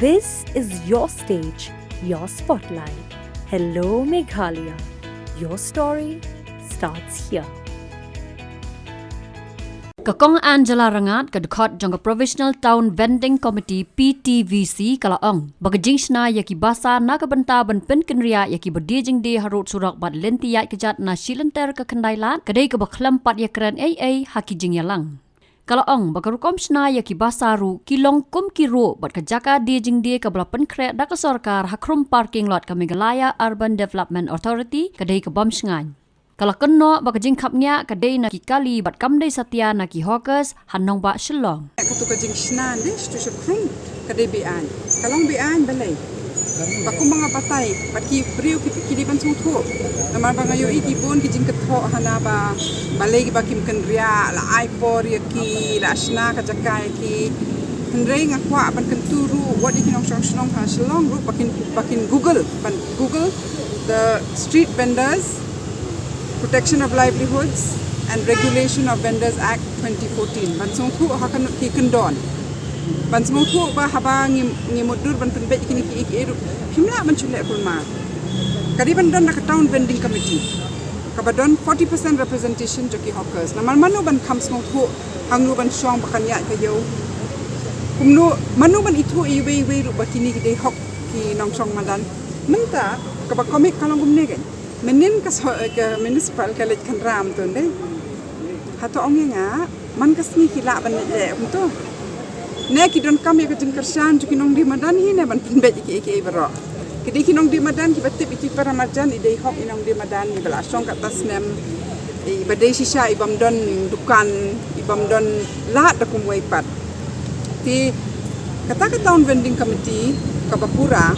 This is your stage, your spotlight. Hello, Meghalaya. Your story starts here. Kakong Angela Rangat kadukot jong Provisional Town Vending Committee PTVC kalaong. Bagajingshna yaki Basa nakabenta ban penkenria yaki berdijing de harut surak bat lentiyat kejat na shilenter ke kendailat kadai ke baklam pat yakran AA haki jing yalang. Kalaong bakarukom shna yaki Basa ru kilong kum Kyrwoh bat kejaka dijing de ke belapen krek dak sorkar Khrum parking lot ke Meghalaya Urban Development Authority kadai ke bom Shngaiñ. Kalau kena baka jingkapnya kadai nak kali bat kamdai satya nak hawkers hanong ba Shillong. Katu ka Shngaiñ ni stu Khrum kadai bian. Kalong bian balai. Baku mga patay bat ki briu ki di ban sungtho. Namar ba ngayo iki pun ki jingkatho hana ba balai ba kim kenria la aipor ki la asna ka jakai ki Henry ngakwa ban kenturu what ikinong Shillong ha Shillong ru bakin Google the street vendors Protection of Livelihoods and Regulation of Vendors Act 2014. Ban sungthu hakan ki kendon. Ban sungthu ba haba ngimudur ban penbet kini ki eru. Himla ban chule kulma. Kadi ban don nak town vending committee. Kabadon 40% representation joki hawkers. Namal manu ban kam sungthu hangnu ban shong bakanya kayo. Kumno manu ban itu iwe ru bakini ki hok ki nongshong madan. Menta kabak komik kalong gumne kan. Menin ke municipal college kan ram tu deh. Hato orang nga man kasni kila ban le untuk. Ne kidon kami ke jengkersan tu kinong di madan hi ne ban penbet iki bero. Kedi kinong di madan ki batip iki para marjan ide hok inong di madan ni bela song kat tasnem. Badai sisa ibam don dukan ibam don lat dak kumwai pat. Ti kata town vending committee Kabapura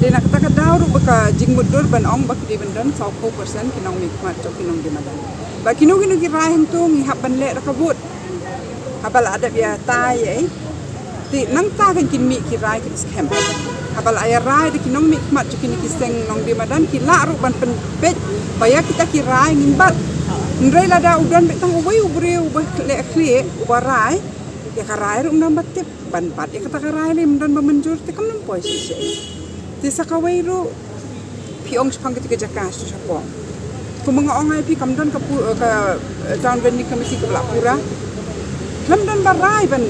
dia nak kata daur baka jingmudur ban ong bak di bendan 20% kinong mikmat to kinong di madan. Ba kinong kirai hang tu ngihap ban le rakabut. Habal ada biya tai ti nang ta kan kin mi kirai kin scam. Habal aya rai de kinong mikmat to kin kiseng nong di madan ki la ru ban pen bet baya kita kirai ngimbat. Ndrai lada udan betang ubai ubre ubah le kle ubarai ya karai ru ndam batip ban pat ya kata karai le mdan bamanjur te kam nam poi si. Desa kawai ru piong sepang ketika jakas tu siapa. Kumanga ongai pi kamdan ke town vending committee ke Belapura. Kamdan barai ban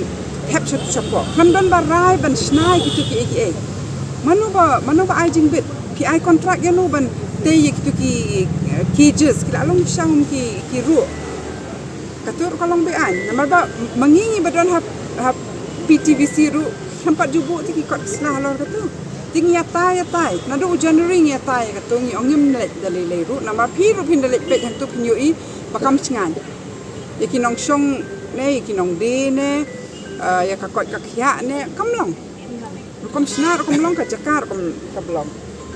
capture tu siapa. Kamdan barai ban snai gitu ki eki. Manu ba ai jing bit pi ai contract ya nu ban te gitu ki cages kila long sang ki ru. Katur kalong be an. Namar ba mangingi badon hap PTVC ru sampai jubu ti ki kot slah lor katu. Tinggi yatai, nado January yatai katungi ongim let dalile ru nama piru pindalet pet hantu pinyui bakam Shngaiñ. Ya kinong shong ne kinong de ne ya kakot kakya ne kamlong. Rukom snar kamlong ka jakar kamlong.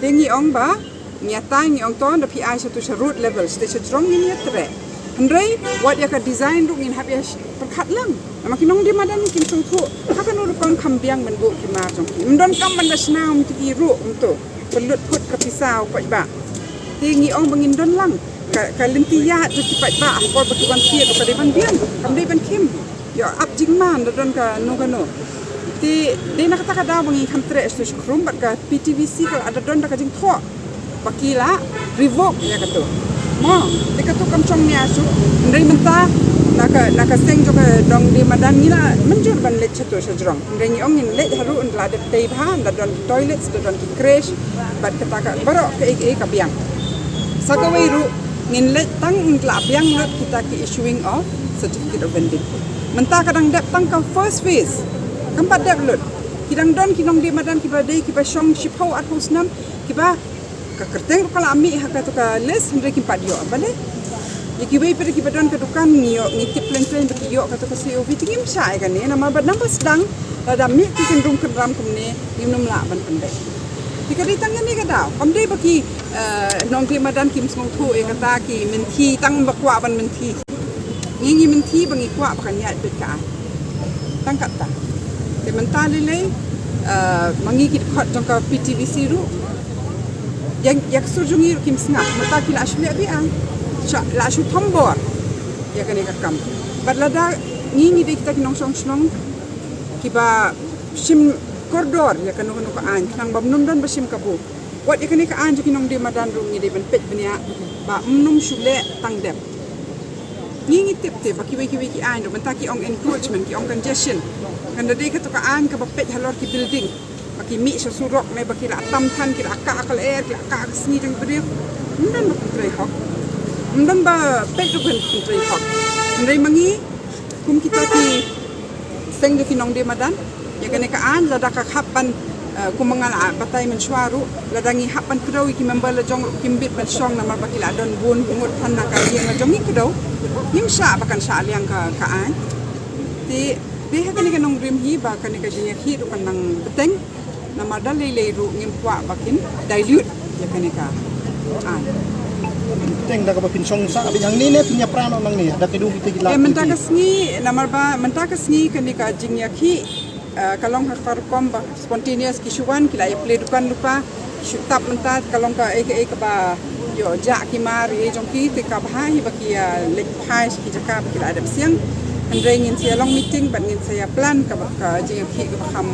Tinggi ong ba yatai ni ong ton da pi ai satu root level station strong ni yatre. Hendrai what ya ka design ru ngin hab ya perkat lang. Nama kinong di madan ni kin sungthu hakan uru kon kambiang menbu ki ma jong ki mendon kam man dasnau mi ti ru untuk pelut put ka pisau pat ba tingi ong bangin don lang ka lentiya tu ki pat ba ko batuan ki ko pade ban bian kam dei ban kim yo up jingman don ka no ti de nak kata kada bangi kam tre stu Khrum bat ka PTVC ka ada don ka jing tho bakila revoke ya kato mo de kato kam chong ni asu ndai menta naka seng juga dong di madan nila menjur ban let chato sajrong ndengi ong in let haru und la de tei bhan da don toilets da don ki crash bat kata baro ke ka biang sakawai ru ngin let tang und la biang lot kita ki issuing of certificate of vending menta kadang dep tang ka first phase kampat dep lot kidang don kinong di madan ki badai ki ba shong shipau at husnam ki ba ka kerteng kala ami ha ka to ka les ndre ki padio bale Iki bai pada kibadan ke dukan ngitip plan bagi yo kata ke COV tingim sai kan ni nama bad number sedang ada mi ki kendung kendram kumne ngim la ban pendek. Tika ditang ni kada kamdei bagi nong ki madan kim song thu e kata ki menti tang bakwa ban menti. Ngi menti bangi kwa bakan ya bet ka. Tang kata. Ke mentale le mangi ki khot jong ka PTVC ru. Yang surjungi kim snap mata ki la shule bi an. La shu tombor ya kan ikakam badlada ngi de kita kinong song kiba shim koridor ya kanu ka an nang bam num dan basim kabu wat ya kani ka an juki nong di madan ru ngi de ban pet bania ba num shule tang dem ngi tip baki ki an do banta ki ong encroachment ki ong congestion kan de ka to ka an ka ba pet halor ki building baki mi so surok me baki la tam than ki la ka akal air ki ka sni jang bri ndan ba tre hok ndan ba pet do ban tre hok ndai mangi kum kita ki seng de ki nong de madan ya kani ka an la da ka hapan kumangal batay man shwaru la dangi hapan kdo ki member la jong kimbit ban shong na mar bakila don bun ngot than na ka yeng la jong ki kdo nim sha bakan sha liang ka an ti de ha kani ka nong rim hi ba kani ka jinya hi ru kan nang beteng na mar dal le ru ngim kwa bakin dilute ya kani ka an teng da ka pinchong sa abi yang ni ne punya prano nang ni da kedu kita gila mentakas ni namar ba mentakas ni kani ka jinya ki kalong hak parkom ba spontaneous ki shuwan ki la play dukan lupa shutap mentat kalong ka ka ba yo ja ki mar ye jong ki te ka ba hi ba ki lek phai ki jaka ki la adap siang andrei ngin sia long meeting ban ngin saya plan ka ba ka jing ki ka kham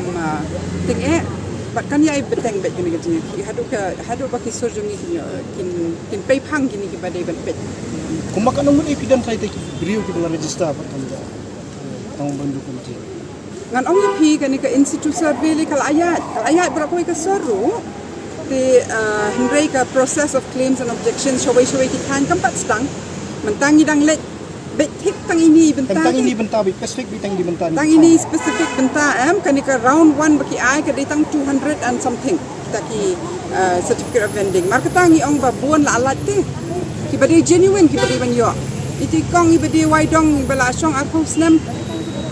ting bat kan ya beteng bet ni jing ki hadu ba ki surjungi kin pay phang ki ni ki ba de ban pet kumak anong mo evidence sai te brio ki bala register pa tanda ang bandu komite ngan ong pi kani ka institute survey le kal ayat bra koi ka soru te hindrei ka process of claims and objections showai ki than kampat stang mentangi dang let bet hik tang ini benta bi specific bi tang di benta tang ini specific benta kani ka round 1 baki ai ka de tang 200 and something taki certificate of vending marketangi ong ba buon la alat te ki bade genuine ki bade ban yo iti kong i bade wai dong bala song a post nam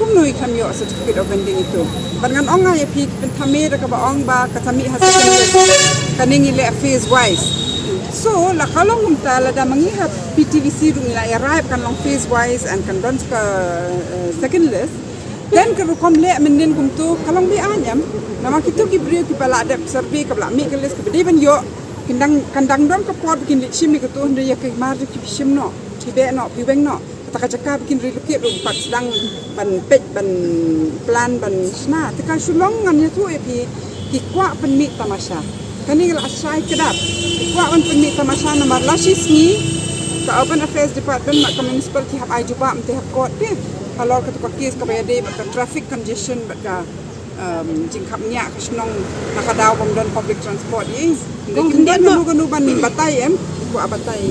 kum noi kam yo certificate of vending itu bangan ong ya pi ben thame da ka ba ong ba ka thami hasan kaning ile phase wise so la kalong umta la da mangiha PTVC dung ila arrive kan long phase wise and kan don ka second list then ka rukom le menin kum tu kalong bi anyam nama kitu ki brio ki bala ada survey ka bla mi ka list ka bede ban yo kandang don ka pot kin chim ni ka tu nda ya ka mar ki chim no tibe no piweng no taka jaka bikin relocate rum pak sedang ban pet ban plan ban sna tika Shillong ngan ya tu epi kikwa penmi tamasha kani la asai kedap kikwa on penmi tamasha namar lasis ni ka open affairs department mak municipality hab ai juba mte hab court pe halor ka tu ka case ka bayade ka traffic congestion ka jing khap nya ka Shngaiñ nakadaw bom don public transport ye ngan gunu ban batay kikwa batay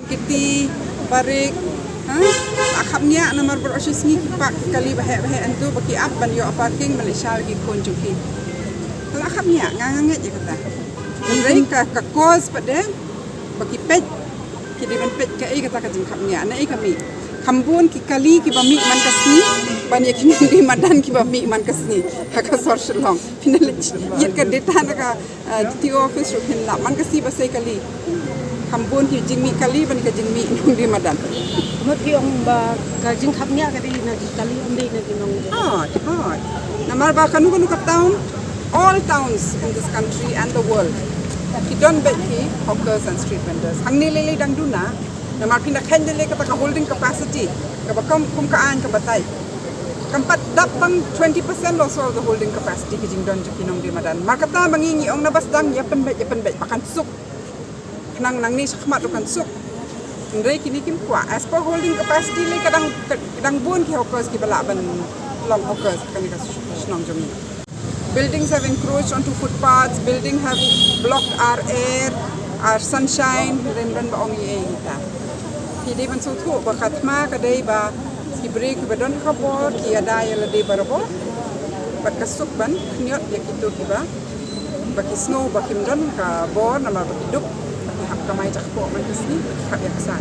kiti barik akhapnya namar proses ni pak kali bahaya antu baki up ban yo parking Malaysia lagi konjuki kalau akhapnya nganget je kata ndai ka cause pada baki pet kidi ban pet ka kata ka jing khapnya na kami khambun ki kali ki bami man kasni ban yakin di madan ki bami man kasni haka sor Shillong final yet ka data na ka TO office ro pin la man kasi basai kali khambun ki jing mi kali ban ka jing mi di madan mất cái ông bà cái chính khắp nhà cái đi là kali ông đi là cái nông hard namar ba kanu ka town all towns in this country and the world ki don bet ki hawkers and street vendors hangni lele dang duna namar pinda khendele ka holding capacity ka ba kum ka an ka batay kampat dap bang 20% also of the holding capacity ki jing don ki nong di madan markata bangingi ong nabas dang yapan bet pakan suk nang ni sakmat kan suk ndai kini kim kwa as per holding capacity le kadang bun ki hawkers ki bala ban long hawkers kani ka Shngaiñ jami buildings have encroached onto footpaths building have blocked our air our sunshine remban ba ong ye kita ki de ban so thu ba khatma ka dei ba ki break ba don khabor ki ada ya le de barabo bat ka suk ban kniot ya kitu ki ba ki snow ba kim don ka bor na ma ba ki dup hab kamay jak po man kasni hab yaksan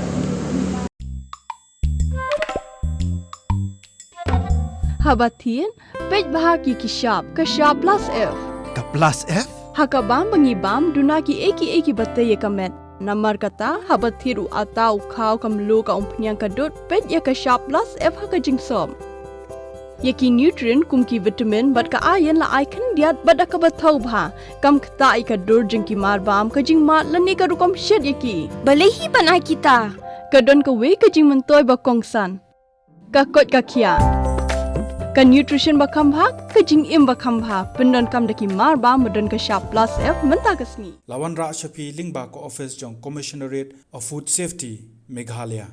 Habatin pej bahagi ki sharp plus F ka plus F hakabam bangibam duna ki eki batte ye kamet namar kata habathiru atau khau kamlu ka umpnyang kadut pej ya ka sharp plus F haka jingsom yaki nutrient kum ki vitamin bat ka iron la ai khan diat bat ka bathau bha kam khta ai ka dur jing ki mar bam ka jing ma lani ka rukom shed yaki balehi banai kita ka don ka we ka jing man toy ba kongsan ka kot ka khia Ka nutrition bakam bha ka jing im bakam bha pendon kam daki mar ba modern ka sharp plus F menta kasni. Lawan Ra Shafi Lingba ko office jong Commissionerate of Food Safety Meghalaya.